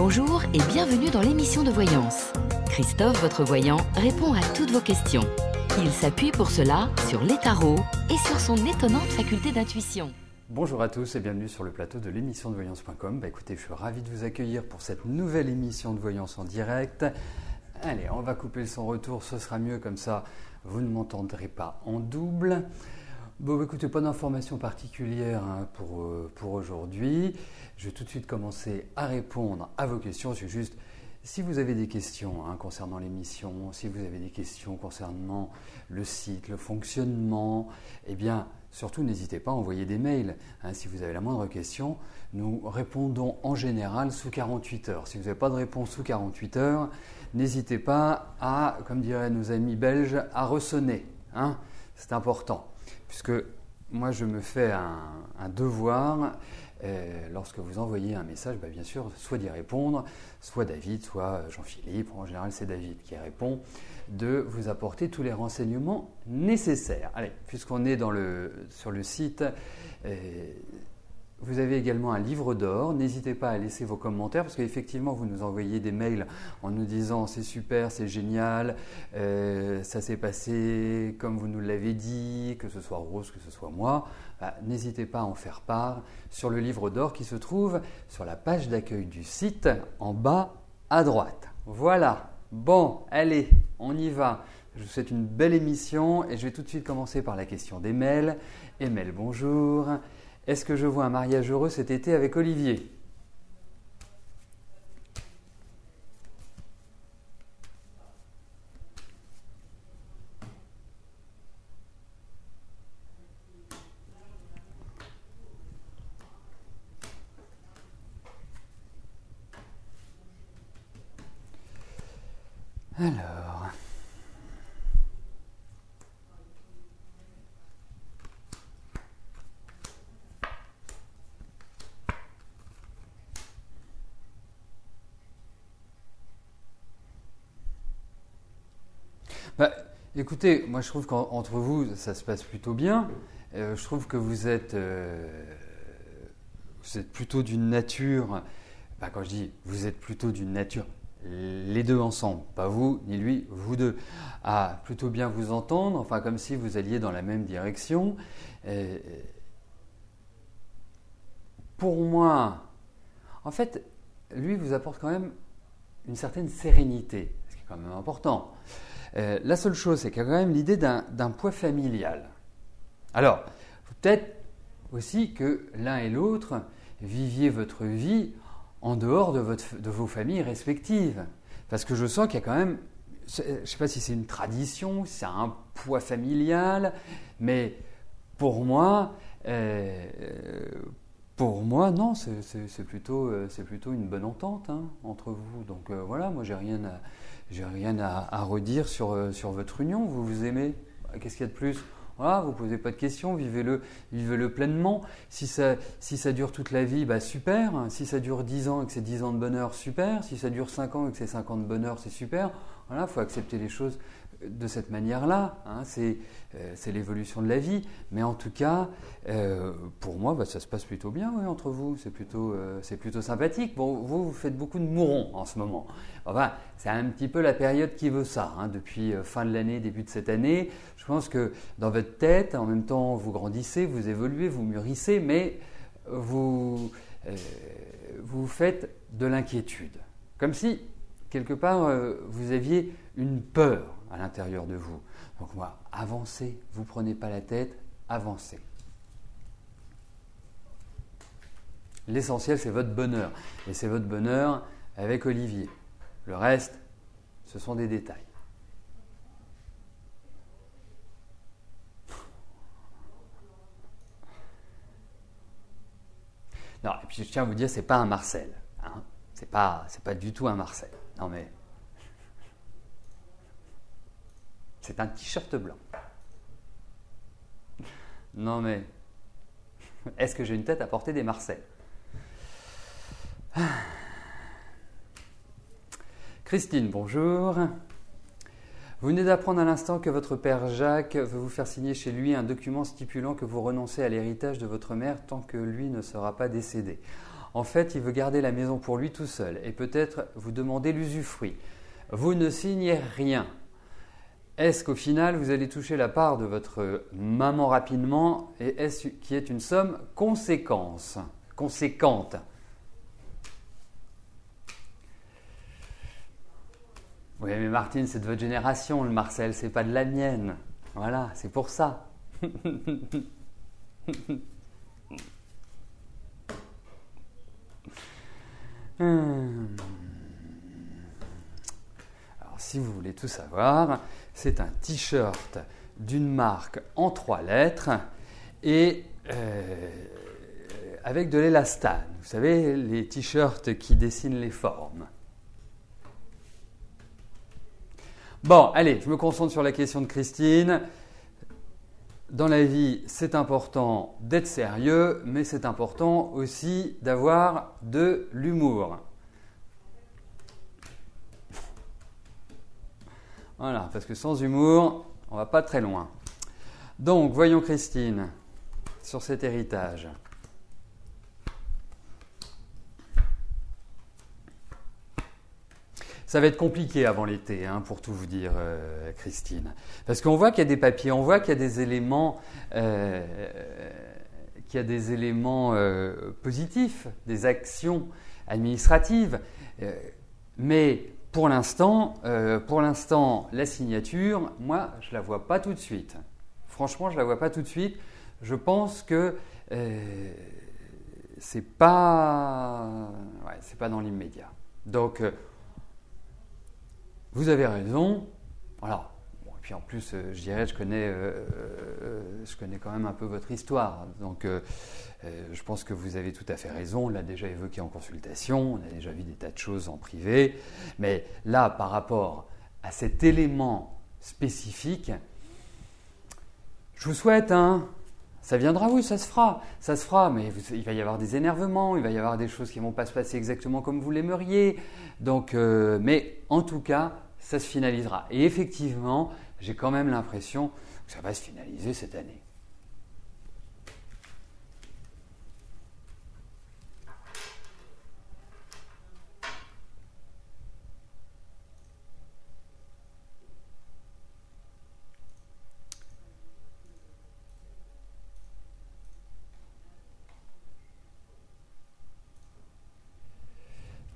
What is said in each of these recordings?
Bonjour et bienvenue dans l'émission de voyance. Christophe, votre voyant, répond à toutes vos questions. Il s'appuie pour cela sur les tarots et sur son étonnante faculté d'intuition. Bonjour à tous et bienvenue sur le plateau de l'émission de voyance.com. Écoutez, je suis ravi de vous accueillir pour cette nouvelle émission de voyance en direct. Allez, on va couper le son retour, ce sera mieux comme ça, vous ne m'entendrez pas en double. Bon, écoutez, pas d'informations particulières pour aujourd'hui. Je vais tout de suite commencer à répondre à vos questions. C'est juste, si vous avez des questions concernant l'émission, si vous avez des questions concernant le site, le fonctionnement, eh bien, surtout n'hésitez pas à envoyer des mails. Si vous avez la moindre question, nous répondons en général sous 48 heures. Si vous n'avez pas de réponse sous 48 heures, n'hésitez pas à, comme diraient nos amis belges, à ressonner. C'est important. Puisque moi, je me fais un devoir, lorsque vous envoyez un message, bien sûr, soit d'y répondre, soit David, soit Jean-Philippe, en général c'est David qui répond, de vous apporter tous les renseignements nécessaires. Allez, puisqu'on est sur le site, vous avez également un livre d'or. N'hésitez pas à laisser vos commentaires parce qu'effectivement, vous nous envoyez des mails en nous disant c'est super, c'est génial, ça s'est passé comme vous nous l'avez dit, que ce soit Rose, que ce soit moi. N'hésitez pas à en faire part sur le livre d'or qui se trouve sur la page d'accueil du site en bas à droite. Voilà. Bon, allez, on y va. Je vous souhaite une belle émission et je vais tout de suite commencer par la question d'Emel. Emel, bonjour. Est-ce que je vois un mariage heureux cet été avec Olivier ? Alors… écoutez, moi je trouve qu'entre vous, ça se passe plutôt bien. Je trouve que vous êtes plutôt d'une nature, quand je dis vous êtes plutôt d'une nature, les deux ensemble, pas vous ni lui, vous deux, à plutôt bien vous entendre, enfin comme si vous alliez dans la même direction. Pour moi, en fait, lui vous apporte quand même une certaine sérénité, ce qui est quand même important. La seule chose, c'est qu'il y a quand même l'idée d'un poids familial. Alors, peut-être aussi que l'un et l'autre viviez votre vie en dehors de vos familles respectives. Parce que je sens qu'il y a quand même, je ne sais pas si c'est une tradition, si c'est un poids familial, mais pour moi non, c'est plutôt une bonne entente entre vous. Donc voilà, moi j'ai rien à redire sur votre union. Vous vous aimez, qu'est-ce qu'il y a de plus ? Voilà, vous ne posez pas de questions, vivez-le pleinement. Si ça dure toute la vie, super. Si ça dure 10 ans et que c'est 10 ans de bonheur, super. Si ça dure 5 ans et que c'est 5 ans de bonheur, c'est super. Voilà, il faut accepter les choses de cette manière-là. C'est l'évolution de la vie. Mais en tout cas, pour moi, ça se passe plutôt bien entre vous. C'est plutôt sympathique. Bon, vous faites beaucoup de mourons en ce moment. Enfin, c'est un petit peu la période qui veut ça. Depuis fin de l'année, début de cette année. Je pense que dans votre tête, en même temps, vous grandissez, vous évoluez, vous mûrissez, mais vous faites de l'inquiétude. Comme si, quelque part, vous aviez une peur à l'intérieur de vous. Donc moi, avancez, vous ne prenez pas la tête, avancez. L'essentiel, c'est votre bonheur. Et c'est votre bonheur avec Olivier. Le reste, ce sont des détails. Non, et puis je tiens à vous dire, c'est pas un Marcel. C'est pas du tout un Marcel. Non mais… c'est un t-shirt blanc. Non mais… est-ce que j'ai une tête à porter des Marcel ? Christine, bonjour. Vous venez d'apprendre à l'instant que votre père Jacques veut vous faire signer chez lui un document stipulant que vous renoncez à l'héritage de votre mère tant que lui ne sera pas décédé. En fait, il veut garder la maison pour lui tout seul et peut-être vous demander l'usufruit. Vous ne signez rien. Est-ce qu'au final, vous allez toucher la part de votre maman rapidement et est-ce qui est une somme conséquente? Oui, mais Martine, c'est de votre génération, le Marcel, c'est pas de la mienne. Voilà, c'est pour ça. Alors, si vous voulez tout savoir, c'est un t-shirt d'une marque en 3 lettres et avec de l'élastane. Vous savez, les t-shirts qui dessinent les formes. Bon, allez, je me concentre sur la question de Christine. Dans la vie, c'est important d'être sérieux, mais c'est important aussi d'avoir de l'humour. Voilà, parce que sans humour, on ne va pas très loin. Donc, voyons Christine, sur cet héritage. Ça va être compliqué avant l'été, hein, pour tout vous dire, Christine. Parce qu'on voit qu'il y a des papiers, on voit qu'il y a des éléments, positifs, des actions administratives. Mais pour l'instant, la signature, moi, je ne la vois pas tout de suite. Franchement, je ne la vois pas tout de suite. Je pense que c'est pas dans l'immédiat. Donc, vous avez raison. Voilà. Bon, et puis en plus, je dirais, je connais quand même un peu votre histoire. Donc, je pense que vous avez tout à fait raison. On l'a déjà évoqué en consultation. On a déjà vu des tas de choses en privé. Mais là, par rapport à cet élément spécifique, je vous souhaite, ça viendra, oui, ça se fera, mais il va y avoir des énervements, il va y avoir des choses qui ne vont pas se passer exactement comme vous l'aimeriez. Donc, mais en tout cas, ça se finalisera. Et effectivement, j'ai quand même l'impression que ça va se finaliser cette année.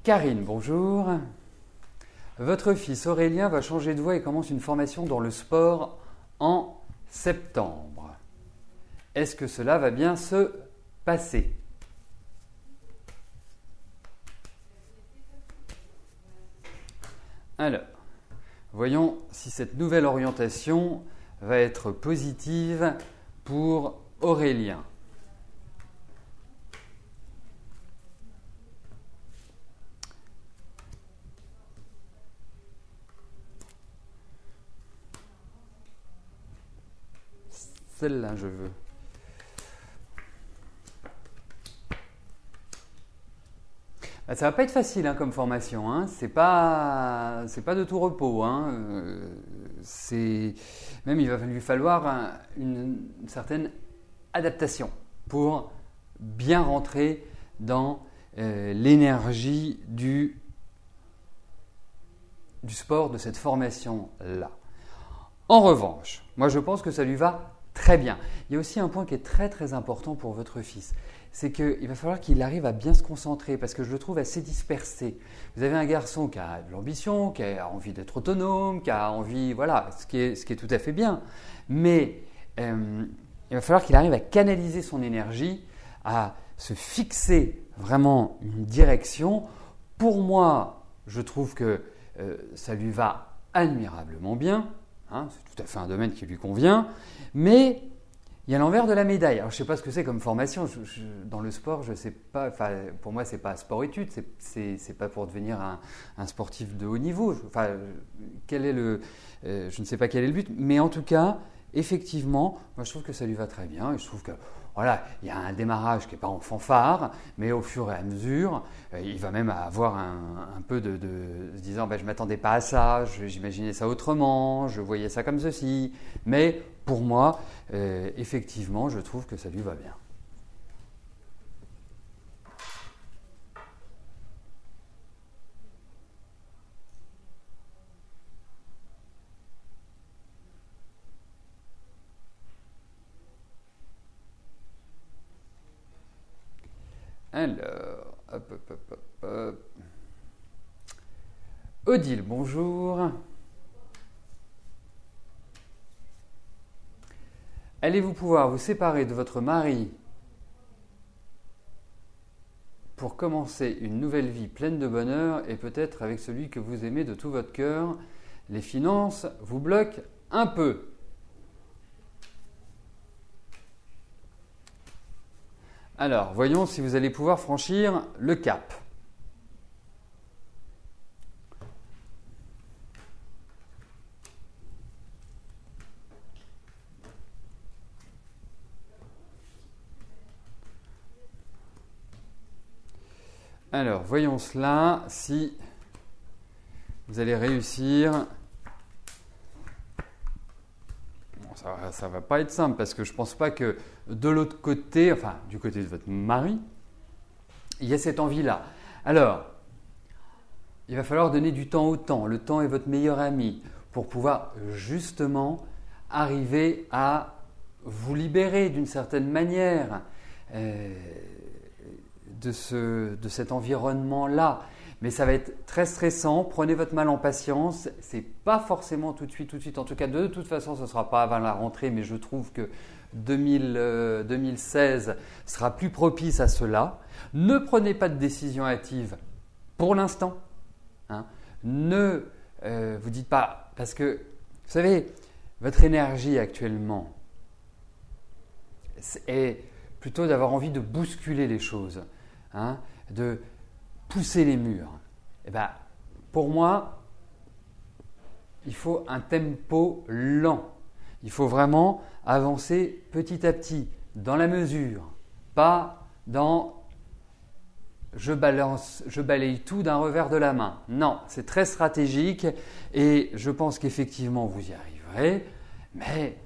Karine, bonjour. Votre fils Aurélien va changer de voie et commence une formation dans le sport en septembre. Est-ce que cela va bien se passer? Alors, voyons si cette nouvelle orientation va être positive pour Aurélien. Celle-là, je veux. Ça va pas être facile comme formation. C'est pas de tout repos. Même il va lui falloir une certaine adaptation pour bien rentrer dans l'énergie du sport, de cette formation-là. En revanche, moi je pense que ça lui va très bien. Il y a aussi un point qui est très très important pour votre fils. C'est qu'il va falloir qu'il arrive à bien se concentrer parce que je le trouve assez dispersé. Vous avez un garçon qui a de l'ambition, qui a envie d'être autonome, qui a envie, voilà, ce qui est tout à fait bien. Mais il va falloir qu'il arrive à canaliser son énergie, à se fixer vraiment une direction. Pour moi, je trouve que ça lui va admirablement bien. C'est tout à fait un domaine qui lui convient, mais il y a l'envers de la médaille. Alors, je ne sais pas ce que c'est comme formation. Dans le sport, je ne sais pas. Pour moi, ce n'est pas sport-études. C'est pas pour devenir un sportif de haut niveau. Je ne sais pas quel est le but, mais en tout cas, effectivement, moi, je trouve que ça lui va très bien. Et je trouve que voilà, il y a un démarrage qui n'est pas en fanfare, mais au fur et à mesure, il va même avoir un peu de se disant je ne m'attendais pas à ça, j'imaginais ça autrement, je voyais ça comme ceci. Mais pour moi, effectivement, je trouve que ça lui va bien. Alors, hop. Odile, bonjour. Allez-vous pouvoir vous séparer de votre mari pour commencer une nouvelle vie pleine de bonheur et peut-être avec celui que vous aimez de tout votre cœur? Les finances vous bloquent un peu. Alors, voyons si vous allez pouvoir franchir le cap. Alors, voyons cela, si vous allez réussir. Bon, ça ne va pas être simple parce que je ne pense pas que de l'autre côté, enfin du côté de votre mari, il y a cette envie-là. Alors, il va falloir donner du temps au temps. Le temps est votre meilleur ami pour pouvoir justement arriver à vous libérer d'une certaine manière de cet environnement-là. Mais ça va être très stressant. Prenez votre mal en patience. C'est pas forcément tout de suite. En tout cas, de toute façon, ce ne sera pas avant la rentrée, mais je trouve que 2016 sera plus propice à cela. Ne prenez pas de décision hâtive pour l'instant. Hein. Ne vous dites pas, parce que vous savez, votre énergie actuellement est plutôt d'avoir envie de bousculer les choses, hein, de pousser les murs. Et ben, pour moi, il faut un tempo lent. Il faut vraiment avancer petit à petit, dans la mesure, pas dans je balaye tout d'un revers de la main. Non, c'est très stratégique et je pense qu'effectivement vous y arriverez, mais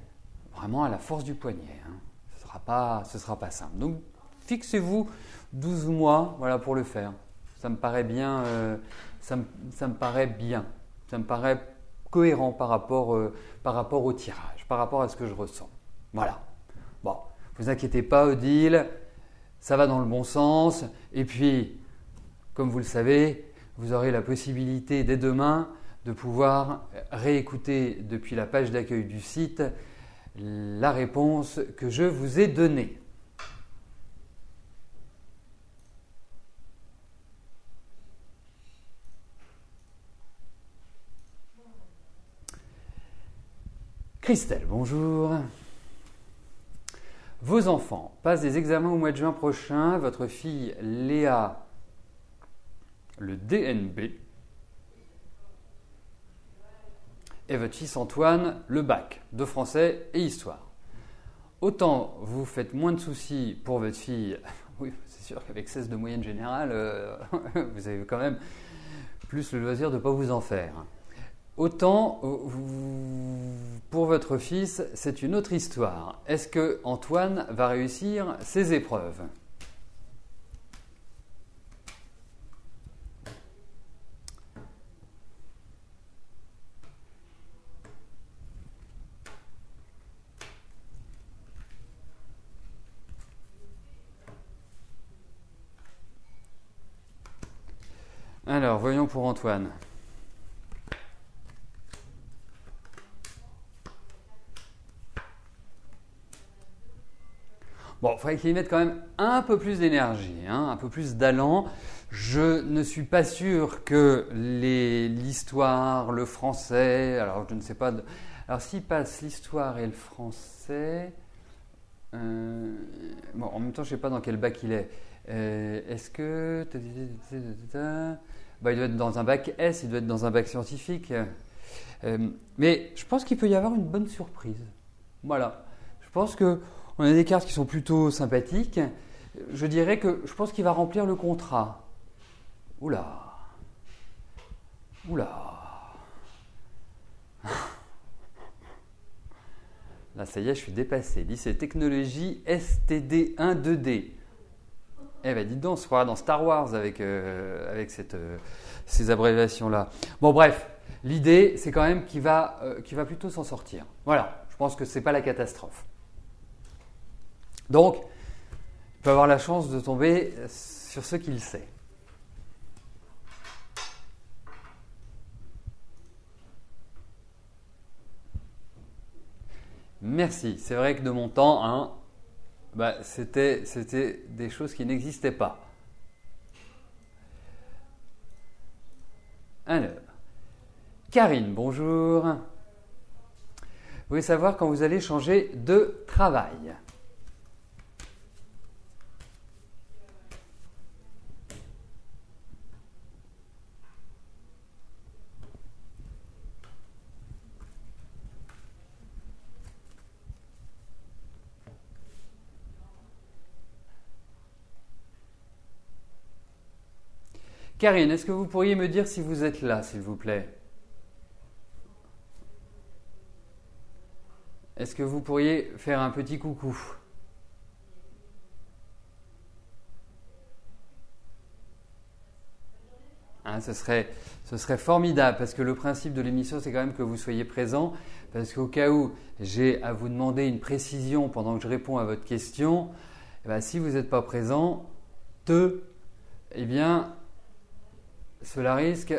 vraiment à la force du poignet. Hein. Ce sera pas simple. Donc fixez-vous 12 mois voilà, pour le faire. Ça me paraît bien, ça me paraît bien. Ça me paraît cohérent par rapport au tirage, par rapport à ce que je ressens. Voilà. Bon, vous inquiétez pas, Odile, ça va dans le bon sens. Et puis, comme vous le savez, vous aurez la possibilité dès demain de pouvoir réécouter depuis la page d'accueil du site la réponse que je vous ai donnée. Christelle, bonjour. Vos enfants passent des examens au mois de juin prochain. Votre fille Léa, le DNB. Et votre fils Antoine, le bac de français et histoire. Autant vous faites moins de soucis pour votre fille. Oui, c'est sûr qu'avec 16 de moyenne générale, vous avez quand même plus le loisir de ne pas vous en faire. Autant pour votre fils, c'est une autre histoire. Est-ce que Antoine va réussir ses épreuves ? Alors, voyons pour Antoine. Bon, il faudrait qu'il y mette quand même un peu plus d'énergie, hein, un peu plus d'allant. Je ne suis pas sûr que l'histoire, le français, alors je ne sais pas. Alors s'il passe l'histoire et le français, bon, en même temps je ne sais pas dans quel bac il est. Est-ce que bah, il doit être dans un bac S, il doit être dans un bac scientifique. Mais je pense qu'il peut y avoir une bonne surprise. Voilà. Je pense que on a des cartes qui sont plutôt sympathiques. Je dirais que je pense qu'il va remplir le contrat. Oula. Là, ça y est, je suis dépassé. Lycée technologie STD 1 2D. Eh bien, dites donc, on se croira dans Star Wars avec ces abréviations-là. Bon, bref, l'idée, c'est quand même qu'il va plutôt s'en sortir. Voilà, je pense que ce n'est pas la catastrophe. Donc, il peut avoir la chance de tomber sur ce qu'il sait. Merci. C'est vrai que de mon temps, hein, c'était des choses qui n'existaient pas. Alors, Karine, bonjour. Vous voulez savoir quand vous allez changer de travail. Karine, est-ce que vous pourriez me dire si vous êtes là, s'il vous plaît? Est-ce que vous pourriez faire un petit coucou? Hein, ce serait formidable parce que le principe de l'émission, c'est quand même que vous soyez présent. Parce qu'au cas où j'ai à vous demander une précision pendant que je réponds à votre question, si vous n'êtes pas présent, eh bien, cela risque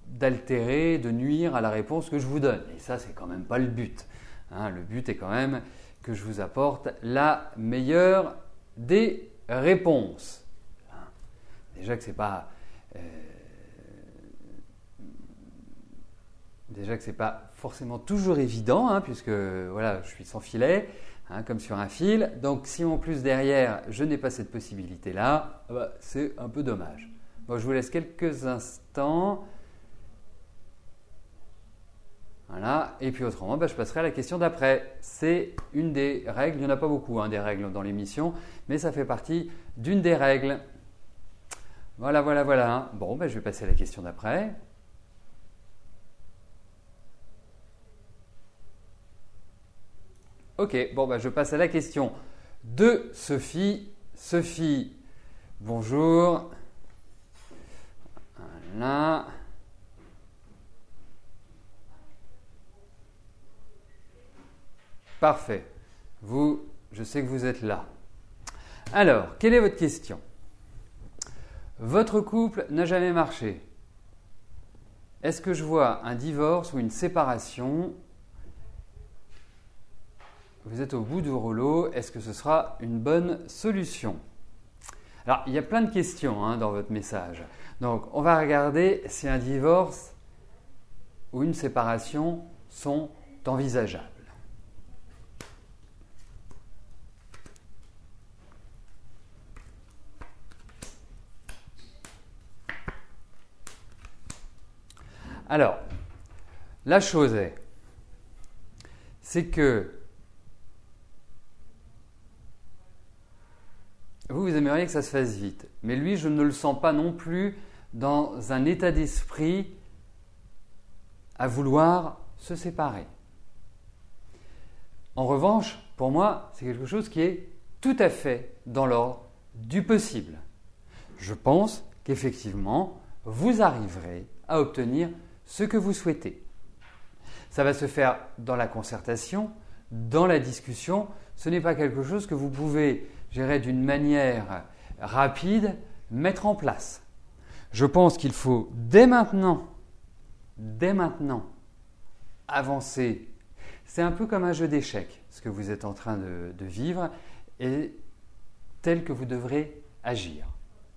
d'altérer, de nuire à la réponse que je vous donne. Et ça, c'est quand même pas le but. Hein, le but est quand même que je vous apporte la meilleure des réponses. Déjà que c'est pas forcément toujours évident, hein, puisque voilà, je suis sans filet, hein, comme sur un fil. Donc, si en plus derrière, je n'ai pas cette possibilité-là, c'est un peu dommage. Bon, je vous laisse quelques instants. Voilà. Et puis autrement, je passerai à la question d'après. C'est une des règles. Il n'y en a pas beaucoup, hein, des règles dans l'émission, mais ça fait partie d'une des règles. Voilà. Bon, je vais passer à la question d'après. Ok, je passe à la question de Sophie. Sophie, bonjour. Voilà. Parfait. Je sais que vous êtes là. Alors, quelle est votre question? Votre couple n'a jamais marché. Est-ce que je vois un divorce ou une séparation? Vous êtes au bout du rouleau. Est-ce que ce sera une bonne solution? Alors, il y a plein de questions, hein, dans votre message. Donc, on va regarder si un divorce ou une séparation sont envisageables. Alors, la chose c'est que vous aimeriez que ça se fasse vite. Mais lui, je ne le sens pas non plus dans un état d'esprit à vouloir se séparer. En revanche, pour moi, c'est quelque chose qui est tout à fait dans l'ordre du possible. Je pense qu'effectivement, vous arriverez à obtenir ce que vous souhaitez. Ça va se faire dans la concertation, dans la discussion. Ce n'est pas quelque chose que vous pouvez gérer d'une manière rapide, mettre en place. Je pense qu'il faut dès maintenant, avancer. C'est un peu comme un jeu d'échecs, ce que vous êtes en train de vivre, et tel que vous devrez agir.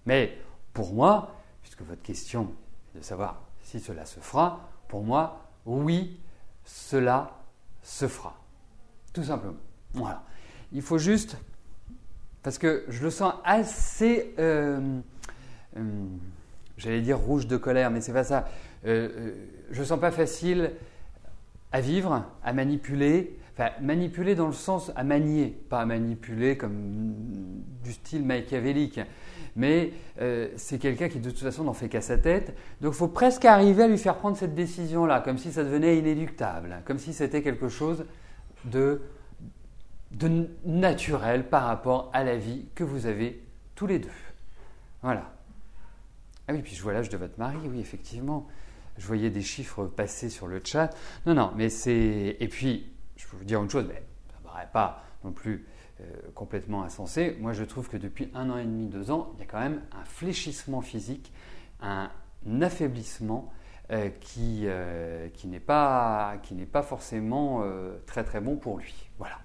Mais pour moi, puisque votre question est de savoir si cela se fera, pour moi, oui, cela se fera. Tout simplement. Voilà. Il faut juste, parce que je le sens assez, j'allais dire rouge de colère, mais c'est pas ça. Je le sens pas facile à vivre, à manipuler. Enfin, manipuler dans le sens à manier, pas à manipuler comme du style machiavélique. Mais c'est quelqu'un qui de toute façon n'en fait qu'à sa tête. Donc il faut presque arriver à lui faire prendre cette décision-là, comme si ça devenait inéluctable, comme si c'était quelque chose de naturel par rapport à la vie que vous avez tous les deux. Voilà. Ah oui, puis je vois l'âge de votre mari, oui, effectivement. Je voyais des chiffres passer sur le chat. Non, mais c'est... Et puis, je peux vous dire une chose, mais ça ne paraît pas non plus complètement insensé. Moi, je trouve que depuis 1 an et demi, 2 ans, il y a quand même un fléchissement physique, un affaiblissement qui n'est pas forcément très très bon pour lui. Voilà.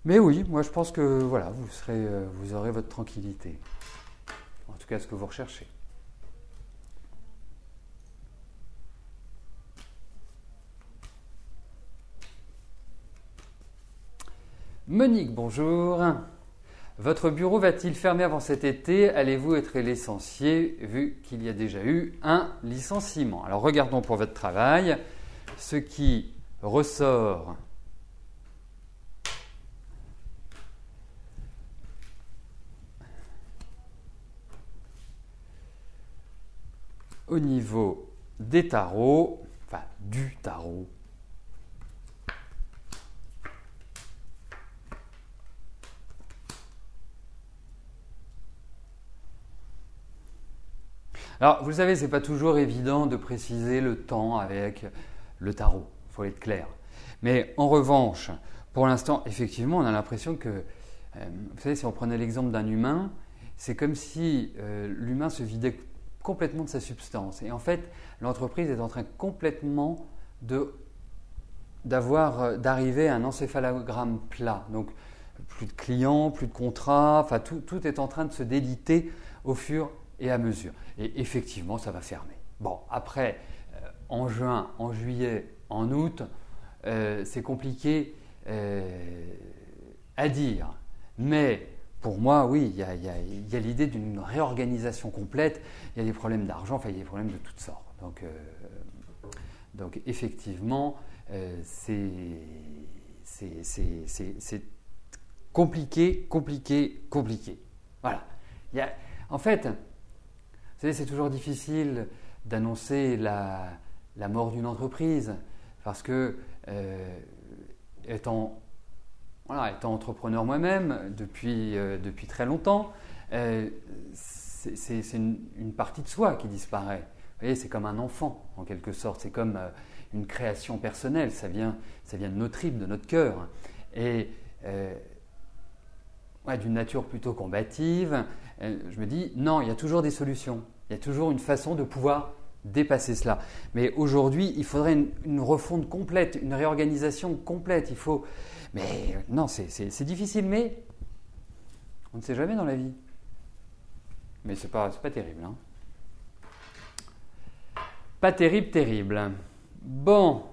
Mais oui, moi je pense que voilà, vous aurez votre tranquillité. En tout cas, ce que vous recherchez. Monique, bonjour. Votre bureau va-t-il fermer avant cet été? Allez-vous être licencié vu qu'il y a déjà eu un licenciement? Alors regardons pour votre travail. Ce qui ressort au niveau des tarots, enfin du tarot, alors, vous le savez, ce n'est pas toujours évident de préciser le temps avec le tarot, il faut être clair. Mais en revanche, pour l'instant, effectivement, on a l'impression que, vous savez, si on prenait l'exemple d'un humain, c'est comme si l'humain se vidait complètement de sa substance. Et en fait, l'entreprise est en train complètement d'arriver à un encéphalogramme plat. Donc, plus de clients, plus de contrats, enfin, tout est en train de se déliter au fur et à mesure. Et effectivement, ça va fermer. Bon, après, en juin, en juillet, en août, c'est compliqué à dire. Mais pour moi, oui, il y a l'idée d'une réorganisation complète. Il y a des problèmes d'argent, enfin, il y a des problèmes de toutes sortes. Donc effectivement, c'est compliqué. Voilà. En fait, vous savez, c'est toujours difficile d'annoncer la mort d'une entreprise parce que, étant entrepreneur moi-même depuis très longtemps, c'est une partie de soi qui disparaît. Vous voyez, c'est comme un enfant en quelque sorte, c'est comme une création personnelle, ça vient de nos tripes, de notre cœur. Et d'une nature plutôt combative, je me dis non, il y a toujours des solutions, il y a toujours une façon de pouvoir dépasser cela. Mais aujourd'hui, il faudrait une refonte complète, une réorganisation complète. Mais non, c'est difficile, mais on ne sait jamais dans la vie. Mais c'est pas terrible. Hein. Pas terrible. Bon.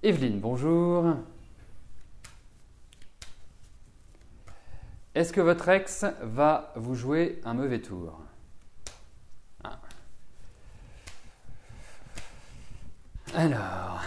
Evelyne, bonjour. Est-ce que votre ex va vous jouer un mauvais tour? Alors.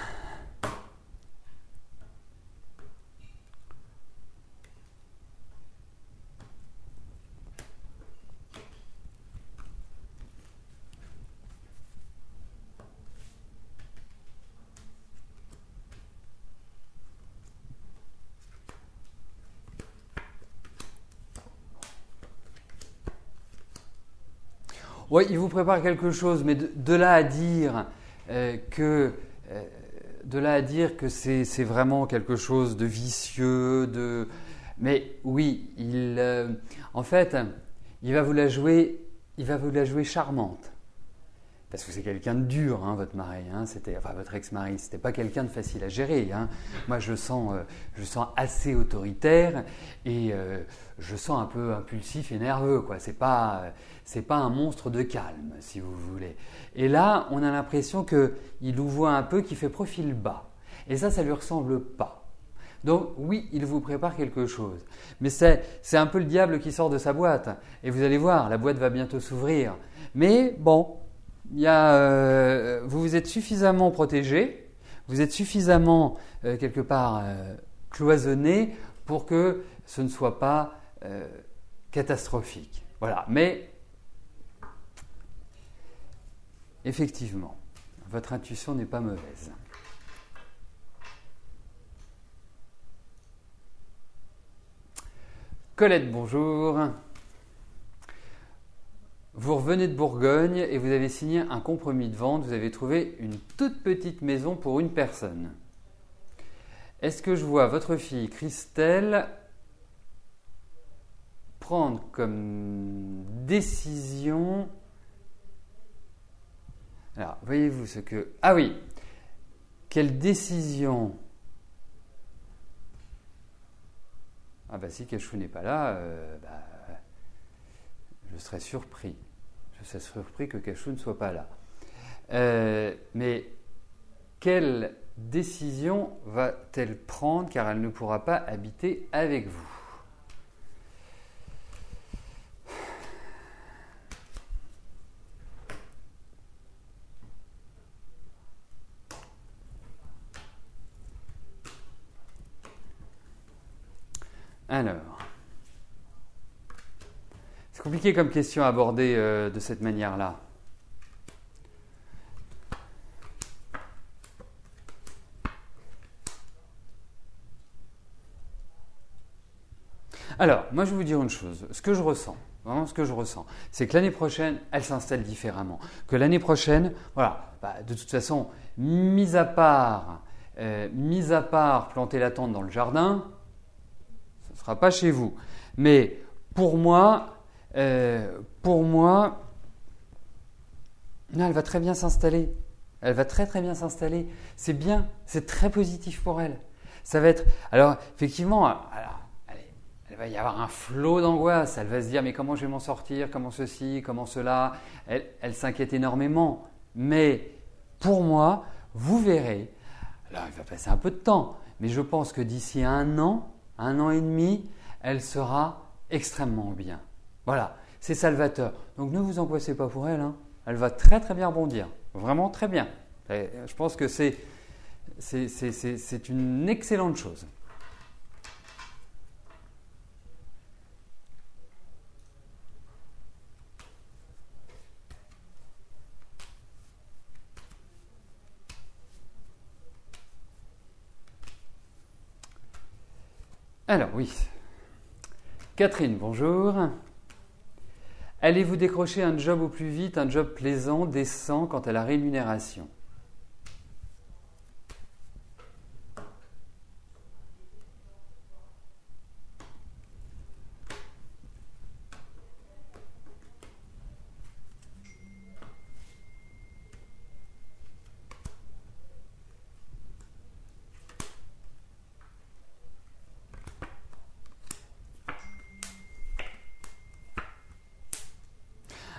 Oui, il vous prépare quelque chose, mais de là à dire que c'est vraiment quelque chose de vicieux, mais oui, en fait, il va vous la jouer charmante. Parce que c'est quelqu'un de dur, hein, votre mari, hein, votre ex-mari, c'était pas quelqu'un de facile à gérer. Hein. Moi, je sens assez autoritaire et je sens un peu impulsif et nerveux, quoi. C'est pas un monstre de calme, si vous voulez. Et là, on a l'impression qu'il vous voit un peu, qu'il fait profil bas. Et ça lui ressemble pas. Donc oui, il vous prépare quelque chose. Mais c'est un peu le diable qui sort de sa boîte. Et vous allez voir, la boîte va bientôt s'ouvrir. Mais bon, vous êtes suffisamment protégé, vous êtes suffisamment quelque part cloisonné pour que ce ne soit pas catastrophique. Voilà. Mais effectivement, votre intuition n'est pas mauvaise. Colette, bonjour. Vous revenez de Bourgogne et vous avez signé un compromis de vente. Vous avez trouvé une toute petite maison pour une personne. Est-ce que je vois votre fille Christelle prendre comme décision... Alors, voyez-vous ce que... Ah oui, quelle décision... Ah bah si Cachou n'est pas là, je serais surpris. Je serais surpris que Cachou ne soit pas là. Mais quelle décision va-t-elle prendre car elle ne pourra pas habiter avec vous? Alors, c'est compliqué comme question à aborder de cette manière-là. Alors, moi je vais vous dire une chose, ce que je ressens, vraiment ce que je ressens, c'est que l'année prochaine, elle s'installe différemment. Que l'année prochaine, voilà, de toute façon, mis à part planter la tente dans le jardin, ce ne sera pas chez vous. Mais pour moi, non, elle va très bien s'installer. Elle va très très bien s'installer. C'est bien, c'est très positif pour elle. Ça va être. Alors, effectivement, elle va y avoir un flot d'angoisse. Elle va se dire mais comment je vais m'en sortir, comment ceci, comment cela. Elle s'inquiète énormément. Mais pour moi, vous verrez. Alors, il va passer un peu de temps. Mais je pense que d'ici un an et demi, elle sera extrêmement bien. Voilà, c'est salvateur. Donc ne vous angoissez pas pour elle. Hein. Elle va très très bien rebondir. Vraiment très bien. Et je pense que c'est une excellente chose. Alors oui, Catherine, bonjour. Allez-vous décrocher un job au plus vite, un job plaisant, décent quant à la rémunération?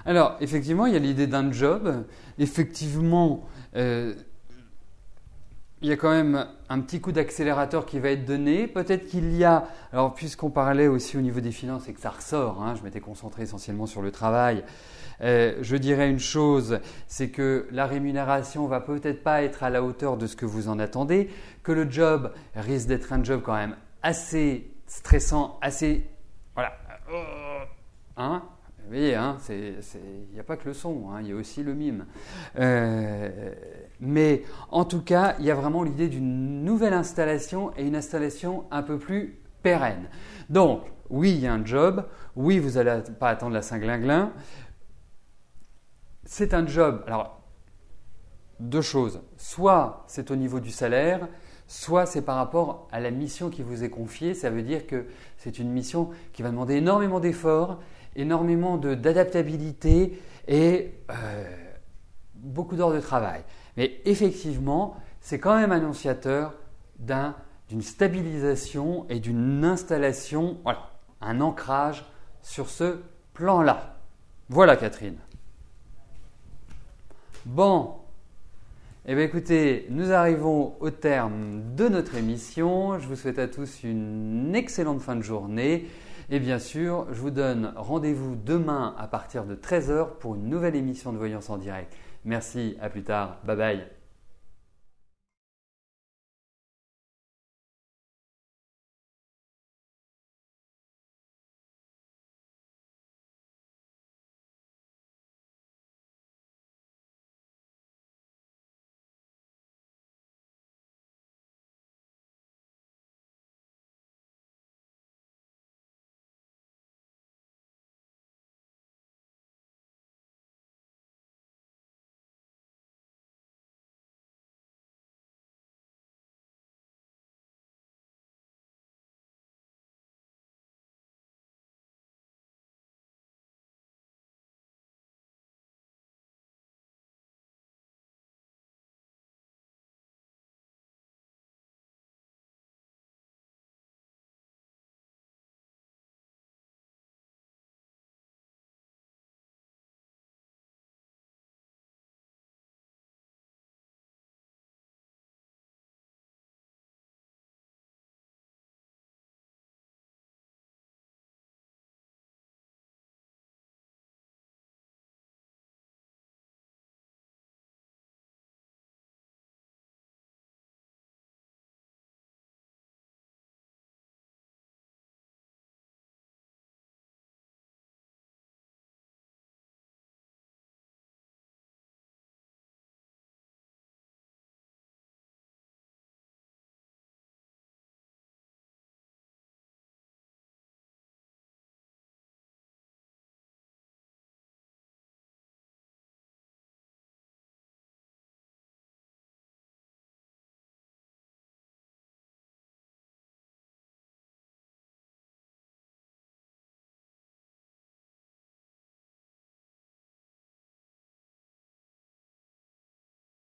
Alors, effectivement, il y a l'idée d'un job. Effectivement, il y a quand même un petit coup d'accélérateur qui va être donné. Peut-être qu'il y a, alors puisqu'on parlait aussi au niveau des finances et que ça ressort, hein, je m'étais concentré essentiellement sur le travail, je dirais une chose, c'est que la rémunération va peut-être pas être à la hauteur de ce que vous en attendez, que le job risque d'être un job quand même assez stressant, assez... Voilà. Hein? Vous voyez, hein, il n'y a pas que le son, hein, il y a aussi le mime. Mais en tout cas, il y a vraiment l'idée d'une nouvelle installation et une installation un peu plus pérenne. Donc, oui, il y a un job. Oui, vous n'allez pas attendre la Saint-Glinglin. C'est un job. Alors, deux choses. Soit c'est au niveau du salaire, soit c'est par rapport à la mission qui vous est confiée. Ça veut dire que c'est une mission qui va demander énormément d'efforts, énormément d'adaptabilité et beaucoup d'heures de travail. Mais effectivement, c'est quand même annonciateur d'une stabilisation et d'une installation, voilà, un ancrage sur ce plan-là. Voilà Catherine. Bon, eh bien écoutez, nous arrivons au terme de notre émission. Je vous souhaite à tous une excellente fin de journée. Et bien sûr, je vous donne rendez-vous demain à partir de 13h pour une nouvelle émission de Voyance en direct. Merci, à plus tard. Bye bye.